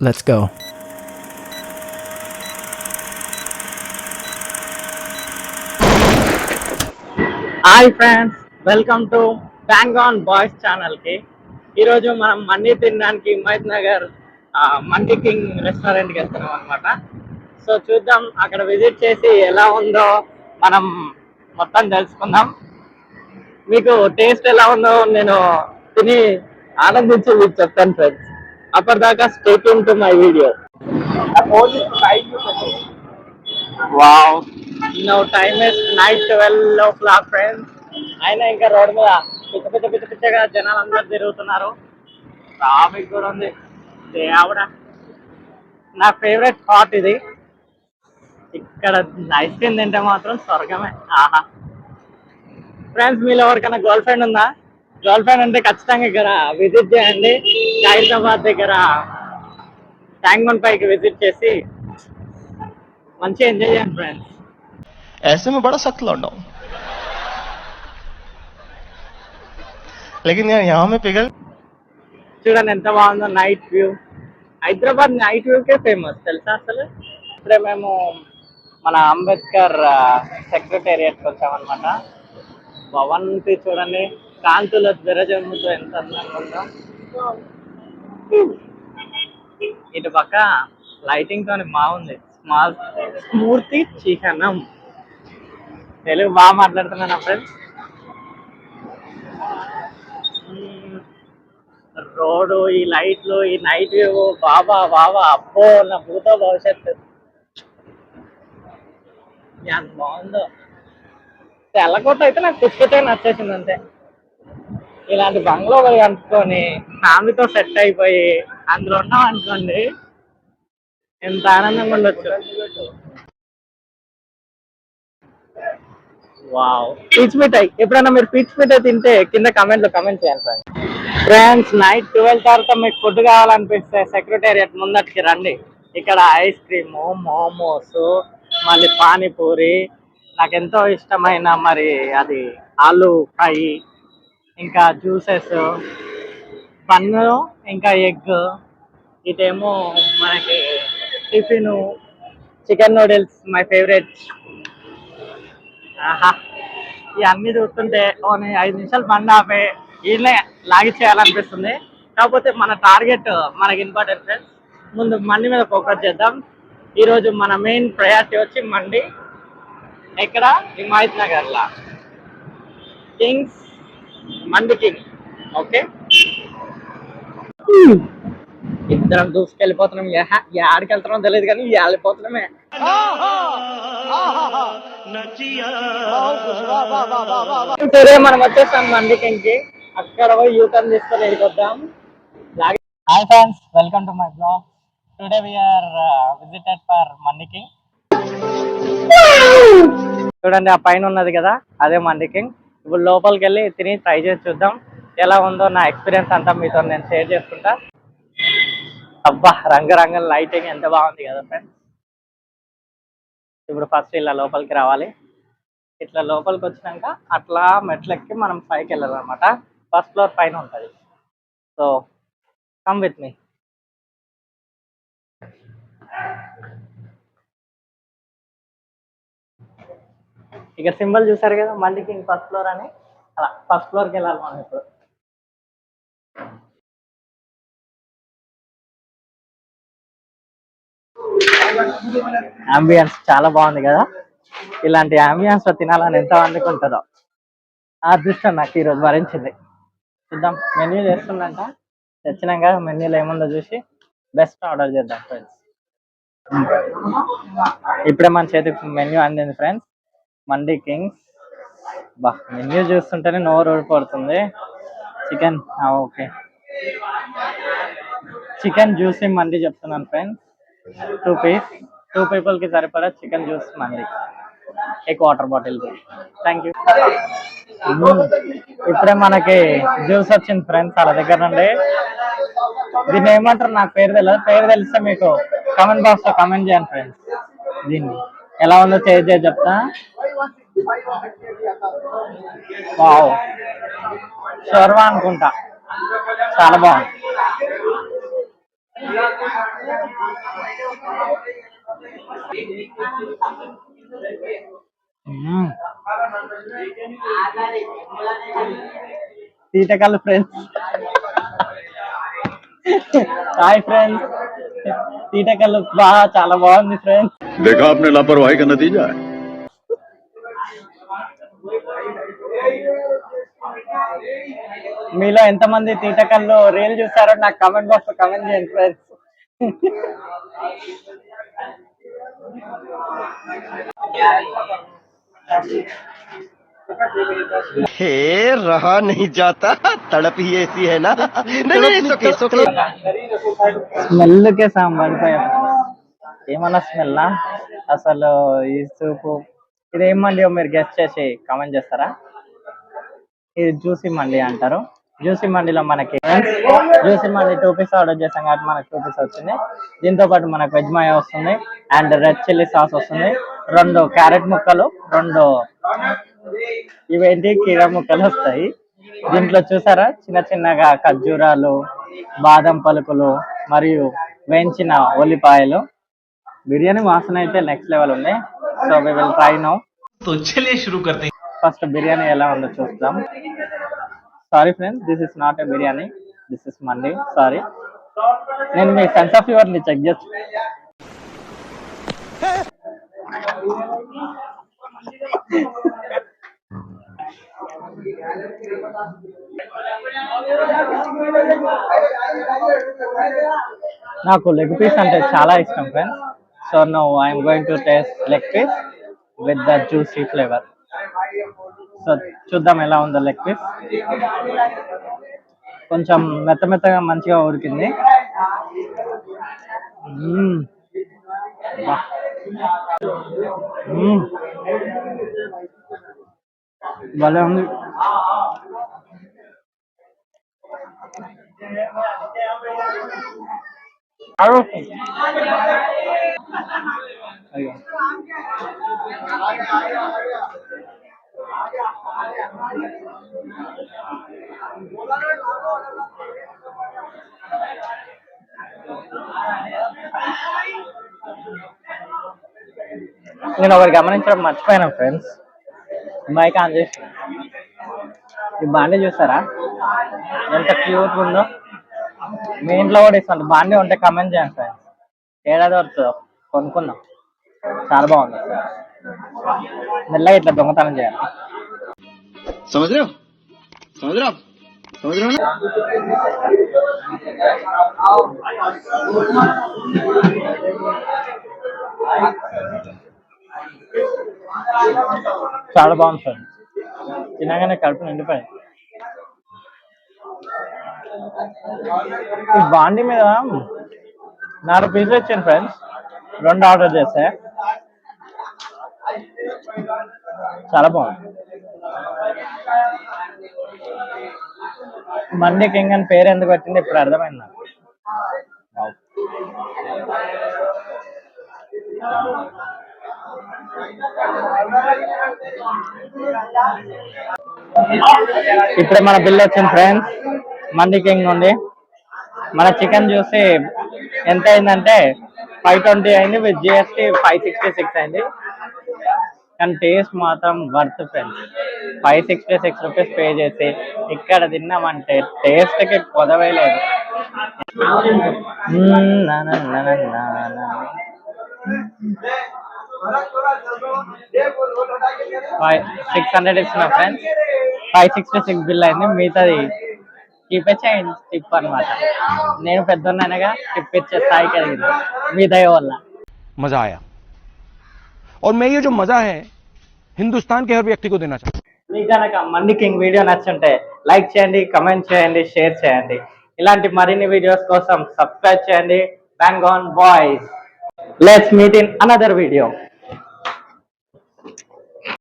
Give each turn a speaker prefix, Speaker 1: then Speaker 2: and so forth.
Speaker 1: Let's go.
Speaker 2: Hi friends, welcome to bang on boys ఛానల్కి. ఈరోజు మనం మండి తినడానికి హిమాయత్ నగర్ మండి కింగ్ రెస్టారెంట్కి వెళ్తున్నాం అనమాట. సో చూద్దాం, అక్కడ విజిట్ చేసి ఎలా ఉందో మనం మొత్తం తెలుసుకుందాం. మీకు టేస్ట్ ఎలా ఉందో నేను తిని ఆనందించి మీకు చెప్తాను ఫ్రెండ్స్. అప్పటిదాకా stay tune to my video. Wow, no time is night 12 o'clock friends. అయినా ఇంకా రోడ్డు మీద పిచ్చగా జనాలు అందరు తిరుగుతున్నారు. ట్రాఫిక్ కూడా ఉంది. ఆవిడ నా ఫేవరెట్ స్పాట్ ఇది. ఇక్కడ ఐస్ క్రీమ్ తింటే మాత్రం స్వర్గమే. ఆహా ఫ్రెండ్స్, మీలో ఎవరికైనా గర్ల్ ఫ్రెండ్ ఉందా? గర్ల్ ఫ్రెండ్ అంటే ఖచ్చితంగా ఇక్కడ విజిట్ చేయండి. హైదరాబాద్ దగ్గర ట్యాంక్ బండ్ పైకి విజిట్ చేసి మంచిగా ఎంజాయ్ చేయండి ఫ్రెండ్స్.
Speaker 3: ऐसे में बड़ा सख्त लौंडा हूं, लेकिन यार यहाँ में पिघल।
Speaker 2: చూడండి ఎంత బాగుందో నైట్ వ్యూ. హైదరాబాద్ నైట్ వ్యూకే ఫేమస్ తెలుసా అసలు. ఇప్పుడే మేము మన అంబేద్కర్ సెక్రటేరియట్కి వచ్చామన్నమాట. భవన్కి చూడండి, కాంతుల విరజమ్ముతో ఎంత అందంగా ఉందో. ఇటు పక్క లైటింగ్ తోని బాగుంది. స్మూర్తి చిహ్నం. తెలుగు బాగా మాట్లాడుతున్నాను ఫ్రెండ్స్. రోడ్డు, ఈ లైట్లు, ఈ నైట్ వ్యూ, బాబా అబ్బో నా భూత భవిష్యత్తు. ఎంత బాగుందో. తెల్లకోట అయితే నాకు పుష్పతే నచ్చేసింది అంతే. ఇలాంటి బంగ్లో కనుక్కొని ఫ్యామిలీతో సెట్ అయిపోయి అందులో ఉన్నాం అనుకోండి, ఎంత ఆనందంగా ఉండొచ్చు. వావ్, పీచ్ మిఠాయి. ఎప్పుడైనా మీరు పీచ్ మిఠాయి తింటే కింద కమెంట్ చేయండి ఫ్రెండ్స్. నైట్ 12 తర్వాత మీకు ఫుడ్ కావాలనిపిస్తే సెక్రటేరియట్ ముందటికి రండి. ఇక్కడ ఐస్ క్రీము, మోమోస్, మళ్ళీ పానీపూరి, నాకు ఎంతో ఇష్టమైన మరి అది ఆలు ఫ్రై, ఇంకా జ్యూసెస్, బన్ను, ఇంకా ఎగ్. ఇదేమో మనకి tiffin chicken noodles, my favourite. ఆహా, ఇవన్నీ చూస్తుంటే 5 నిమిషాలు బండి ఆపే వీళ్ళే లాగి చేయాలనిపిస్తుంది. కాకపోతే మన టార్గెట్ మనకి ఇంపార్టెంట్ ఫ్రెండ్స్. ముందు మండి మీద ఫోకస్ చేద్దాం. ఈరోజు మన మెయిన్ ప్రయారిటీ వచ్చి మండి. ఎక్కడ? హిమాయత్ నగర్లా కింగ్స్ మండి కింగ్. ఓకే, ఇద్దరం దూసుకెళ్ళిపోతున్నాం. ఆడికి వెళ్తున్నాం తెలియదు కానీ వెళ్ళిపోతున్నామే. సరే, మనం వచ్చేస్తాం మండి కింగ్కి. అక్కడ పోయి యూటర్న్ తీసుకొని వెళ్ళిపోద్దాం. Hi friends, welcome to my blog. Today we are visited for Mandi King. చూడండి, ఆ పైన ఉన్నది కదా, అదే మండి కింగ్. ఇప్పుడు లోపలికి వెళ్ళి తిని ట్రై చేసి చూద్దాం ఎలా ఉందో. నా ఎక్స్పీరియన్స్ అంతా మీతో నేను షేర్ చేసుకుంటా. అబ్బా, రంగురంగుల లైటింగ్ ఎంత బాగుంది కదా ఫ్రెండ్స్. ఇప్పుడు ఫస్ట్ ఇలా లోపలికి రావాలి. ఇట్లా లోపలికి వచ్చినాక అట్లా మెట్లెక్కి మనం పైకి వెళ్ళాలన్నమాట. ఫస్ట్ ఫ్లోర్ పైన ఉంటుంది. So come with me. ఇక సింబల్ చూసారు కదా, మండికి ఫస్ట్ ఫ్లోర్ అని. అలా ఫస్ట్ ఫ్లోర్కి వెళ్ళాలి మనం ఇప్పుడు. అంబియన్స్ చాలా బాగుంది కదా. ఇలాంటి అంబియన్స్ లో తినాలని ఎంత అనుకుంటుందో. ఆ అదృష్టం నాకు ఈరోజు భరించింది. చూద్దాం, మెన్యూ చేస్తుందంట. తెచ్చినాక మెన్యూలో ఏముందో చూసి బెస్ట్ ఆర్డర్ చేద్దాం ఫ్రెండ్స్. ఇప్పుడే మన చేతికి మెన్యూ అందింది ఫ్రెండ్స్. మండి కింగ్స్. బా, మెన్యూ చూస్తుంటేనే నోరు ఊడిపోతుంది. చికెన్, ఓకే, చికెన్ జ్యూసీ మండి చెప్తున్నాను ఫ్రెండ్స్. 2 పీపుల్కి సరిపడా చికెన్ జ్యూస్ మండి. एक वाटर బాటిల్. Thank you. ఇప్పుడే మనకి జ్యూస్ వచ్చింది ఫ్రెండ్స్ వాళ్ళ దగ్గర నుండి. దీన్ని ఏమంటారు నాకు పేరు తెలియదు. పేరు తెలిస్తే మీకు కామెంట్ బాక్స్ లో కామెంట్ చేయండి ఫ్రెండ్స్. దీన్ని ఎలా ఉందో చేసి చెప్తా. వావ్, షవర్మా అనుకుంటా. చాలా బాగుంది. తీటకల్ ఫ్రెండ్స్, హాయ్ ఫ్రెండ్స్. తీటకల్ బాగా చాలా బాగుంది ఫ్రెండ్స్.
Speaker 1: देखा आपने लापरवाही का नतीजा है।
Speaker 2: మీలో ఎంతమంది తీటకల్లో రీల్ చూసారో నాకు కామెంట్ బాక్స్ లో కామెంట్ చేయండి ఫ్రెండ్స్.
Speaker 3: हे रहा नहीं जाता, तड़प ही ऐसी है ना। नहीं नहीं it's okay, it's okay.
Speaker 2: స్మెల్కే సాంబడిపోయా. ఏమన్నా స్మెల్ అసలు ఈ సూపు ఇది ఏం మండి మీరు గెస్ట్ చేసి కామెంట్ చేస్తారా? ఇది జ్యూసీ మండి అంటారు. జ్యూసీ మండిలో మనకి జ్యూసీ మండి 2 పీస్ ఆర్డర్ చేసాం కాబట్టి మనకి 2 పీస్ వచ్చింది. దీంతో పాటు మనకు వెజ్ మాయా వస్తుంది అండ్ రెడ్ చిల్లీ సాస్ వస్తుంది, 2 క్యారెట్ ముక్కలు, 2 ఇవేంటి కీరా ముక్కలు వస్తాయి. దీంట్లో చూసారా చిన్న చిన్నగా ఖర్జూరాలు, బాదం పలుకులు మరియు వేయించిన ఉల్లిపాయలు. బిర్యానీ వాసన అయితే నెక్స్ట్ లెవెల్ ఉంది. So we will try now.
Speaker 4: तो चलिए शुरू करते हैं।
Speaker 2: ఫస్ట్ బిర్యానీ ఎలా ఉందో చూద్దాం. Sorry friends, this is not a biryani, this is mandi. Sorry, నేను మీ సెన్స్ ఆఫ్ హ్యూమర్ ని చెక్ చేస్తాను. నాకు లెగ్ పీస్ అంటే చాలా ఇష్టం friends. So now I'm going to taste leg piece with the juicy flavour. So చూద్దాం ఎలా ఉందో లెగ్ పీస్. కొంచెం మెత్త మెత్తగా మంచిగా ఉడికింది. బా. భలే ఉంది. అయ్యో నేను ఒకటి గమనించడం మర్చిపోయాను ఫ్రెండ్స్. మైక్ ఆన్ చేసి ఈ బాండీ చూస్తారా ఎంత క్యూట్ ఉందో. మీ ఇంట్లో కూడా ఇస్తాను బాండీ ఉంటే కమెంట్ చేయండి ఫ్రెండ్స్. ఏడాది వస్తుందో కొనుక్కుందాం, చాలా బాగుంది. మెల్లగా ఇట్లా దొంగతనం చేయాలి.
Speaker 1: समझ रहे हो, समझ रहे हो आप, समझ रहे हो ना।
Speaker 2: చాలా బాగుంది సార్. తినగానే కడుపు నిండిపోయి. ఈ బాండీ మీద 4 పీసులు వచ్చాను ఫ్రెండ్స్, 2 ఆర్డర్ చేస్తే. చాలా బాగుంది. మండి కింగ్ అని పేరు ఎందుకు వచ్చింది ఇప్పుడు అర్థమైంది నాకు. ఇప్పుడే మన బిల్ వచ్చింది ఫ్రెండ్స్ మండి కింగ్ నుండి. మన చికెన్ చూసి ఎంత అయిందంటే 520 అయింది, విత్ జిఎస్టీ 566 అయింది. కానీ టేస్ట్ మాత్రం వర్త్ ఫ్రెండ్స్. 566 రూపీస్ పే చేసి ఇక్కడ తిన్నామంటే టేస్ట్కి కొదవే లేదు. 600 ఇస్తున్నా ఫ్రెండ్స్. 566 బిల్ అయింది. మిగతాది టిప్ చేయండి, టిప్ అనమాట. నేను పెద్దన్నగా టిప్ ఇచ్చే స్థాయికి ఎదిగింది మీ దయ వల్ల.
Speaker 4: मजा आया और मैं ये जो मजा है हिंदुस्तान के हर व्यक्ति को देना चाहता हूँ.
Speaker 2: మీకు కనుక మండి కింగ్ వీడియో నచ్చుంటే లైక్ చేయండి, కమెంట్ చేయండి, షేర్ చేయండి. ఇలాంటి మరిన్ని వీడియోస్ కోసం సబ్స్క్రైబ్ చేయండి. Bang on boys. Let's meet in another video.